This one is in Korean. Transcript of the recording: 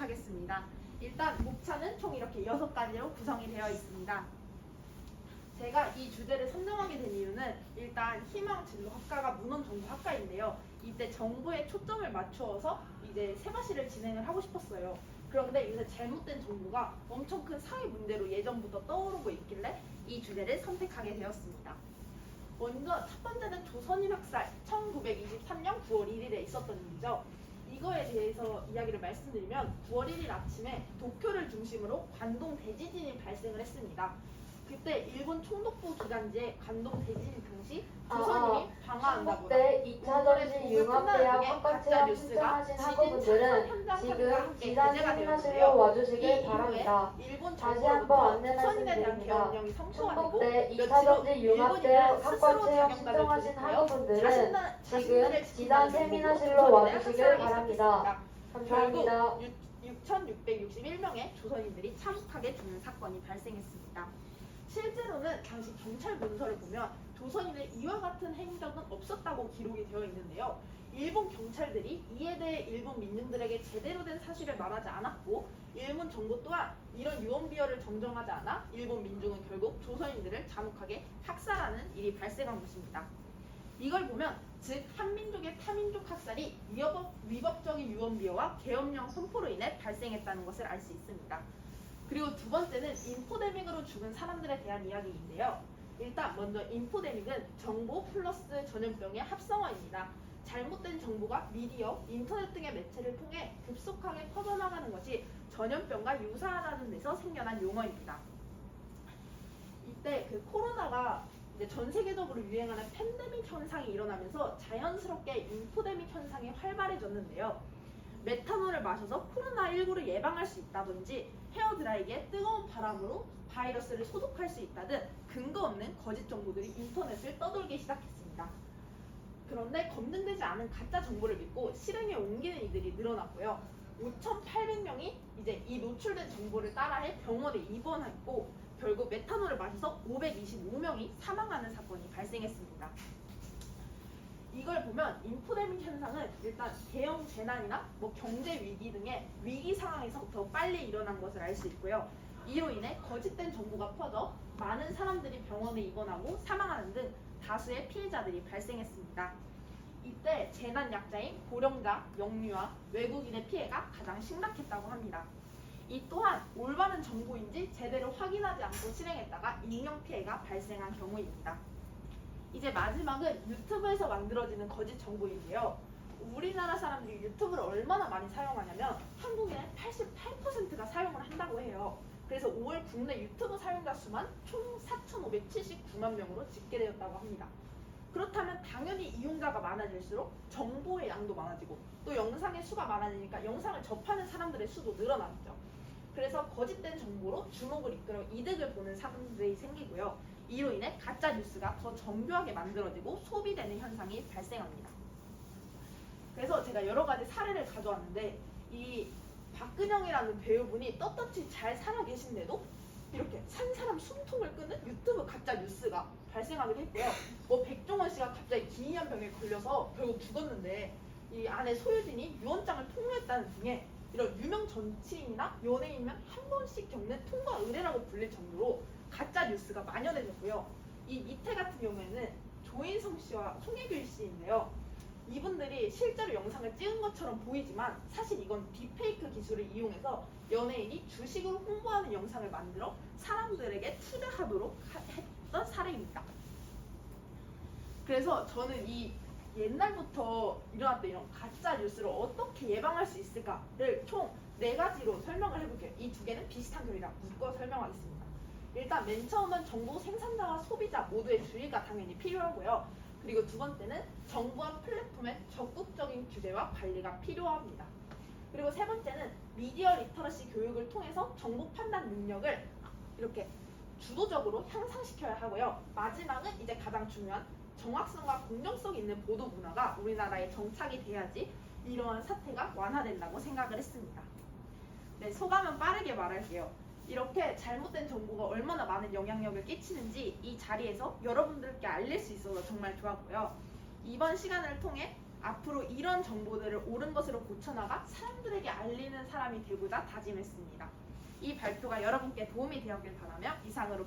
시작하겠습니다. 일단 목차는 총 이렇게 6가지로 구성이 되어 있습니다. 제가 이 주제를 선정하게 된 이유는 일단 희망진로학과가 문헌정보학과인데요. 이때 정보에 초점을 맞추어서 이제 세바시를 진행을 하고 싶었어요. 그런데 요새 잘못된 정보가 엄청 큰 사회 문제로 예전부터 떠오르고 있길래 이 주제를 선택하게 되었습니다. 먼저 첫 번째는 조선인 학살 1923년 9월 1일에 있었던 일이죠. 이거에 대해서 이야기를 말씀드리면 9월 1일 아침에 도쿄를 중심으로 관동 대지진이 발생을 했습니다. 그때 일본 총독부 기간지에 관동 대지진 당시 조선인이 방화한다거나 한국대 2차 전시 융합대학 학과 체험 신청하신 학우분들은 지금 지단 세미나실로 와주시길 바랍니다. 다시 한번 안내 말씀드립니다. 한국대 2차 전시 융합대학 학과 체험 신청하신 학우분들은 지금 지단 세미나실로 와주시길 바랍니다. 감사합니다. 6,661명의 조선인들이 참혹하게 죽는 사건이 발생했습니다. 실제로는 당시 경찰 문서를 보면 조선인의 이와 같은 행적은 없었다고 기록이 되어 있는데요. 일본 경찰들이 이에 대해 일본 민중들에게 제대로 된 사실을 말하지 않았고 일본 정부 또한 이런 유언비어를 정정하지 않아 일본 민중은 결국 조선인들을 잔혹하게 학살하는 일이 발생한 것입니다. 이걸 보면 즉 한민족의 타민족 학살이 위법적인 유언비어와 계엄령 선포로 인해 발생했다는 것을 알 수 있습니다. 그리고 두 번째는 인포데믹으로 죽은 사람들에 대한 이야기인데요. 일단 먼저 인포데믹은 정보 플러스 전염병의 합성어입니다. 잘못된 정보가 미디어, 인터넷 등의 매체를 통해 급속하게 퍼져나가는 것이 전염병과 유사하다는 데서 생겨난 용어입니다. 이때 그 코로나가 이제 전 세계적으로 유행하는 팬데믹 현상이 일어나면서 자연스럽게 인포데믹 현상이 활발해졌는데요. 메탄올을 마셔서 코로나19를 예방할 수 있다든지 헤어드라이기에 뜨거운 바람으로 바이러스를 소독할 수 있다든 근거 없는 거짓 정보들이 인터넷을 떠돌기 시작했습니다. 그런데 검증되지 않은 가짜 정보를 믿고 실행에 옮기는 이들이 늘어났고요. 5,800명이 이제 이 노출된 정보를 따라해 병원에 입원했고 결국 메탄올을 마셔서 525명이 사망하는 사건이 발생했습니다. 이걸 보면 인포데믹 현상은 일단 대형 재난이나 경제 위기 등의 위기 상황에서 더 빨리 일어난 것을 알 수 있고요. 이로 인해 거짓된 정보가 퍼져 많은 사람들이 병원에 입원하고 사망하는 등 다수의 피해자들이 발생했습니다. 이때 재난 약자인 고령자, 영유아, 외국인의 피해가 가장 심각했다고 합니다. 이 또한 올바른 정보인지 제대로 확인하지 않고 실행했다가 인명 피해가 발생한 경우입니다. 이제 마지막은 유튜브에서 만들어지는 거짓 정보인데요. 우리나라 사람들이 유튜브를 얼마나 많이 사용하냐면 한국인의 88%가 사용을 한다고 해요. 그래서 5월 국내 유튜브 사용자 수만 총 4,579만 명으로 집계되었다고 합니다. 그렇다면 당연히 이용자가 많아질수록 정보의 양도 많아지고 또 영상의 수가 많아지니까 영상을 접하는 사람들의 수도 늘어나죠. 그래서 거짓된 정보로 주목을 이끌어 이득을 보는 사람들이 생기고요. 이로 인해 가짜 뉴스가 더 정교하게 만들어지고 소비되는 현상이 발생합니다. 그래서 제가 여러 가지 사례를 가져왔는데 이 박근영이라는 배우분이 떳떳이 잘 살아계신데도 이렇게 산 사람 숨통을 끄는 유튜브 가짜 뉴스가 발생하기도 했고요. 백종원 씨가 갑자기 기이한 병에 걸려서 결국 죽었는데 이 안에 소유진이 유언장을 통로했다는 등의 이런 유명 정치인이나 연예인이면 한 번씩 겪는 통과 의례라고 불릴 정도로 가짜 뉴스가 만연해졌고요. 이 밑에 같은 경우에는 조인성 씨와 송혜교 씨인데요. 이분들이 실제로 영상을 찍은 것처럼 보이지만 사실 이건 딥페이크 기술을 이용해서 연예인이 주식을 홍보하는 영상을 만들어 사람들에게 투자하도록 했던 사례입니다. 그래서 저는 이 옛날부터 일어났던 이런 가짜 뉴스를 어떻게 예방할 수 있을까를 총 4가지로 설명을 해볼게요. 이 2개는 비슷한 결이라 묶어 설명하겠습니다. 일단 맨 처음은 정보 생산자와 소비자 모두의 주의가 당연히 필요하고요. 그리고 두 번째는 정부와 플랫폼의 적극적인 규제와 관리가 필요합니다. 그리고 세 번째는 미디어 리터러시 교육을 통해서 정보 판단 능력을 이렇게 주도적으로 향상시켜야 하고요. 마지막은 이제 가장 중요한 정확성과 공정성 있는 보도 문화가 우리나라에 정착이 돼야지 이러한 사태가 완화된다고 생각을 했습니다. 네, 소감은 빠르게 말할게요. 이렇게 잘못된 정보가 얼마나 많은 영향력을 끼치는지 이 자리에서 여러분들께 알릴 수 있어서 정말 좋았고요. 이번 시간을 통해 앞으로 이런 정보들을 옳은 것으로 고쳐나가 사람들에게 알리는 사람이 되고자 다짐했습니다. 이 발표가 여러분께 도움이 되었길 바라며 이상으로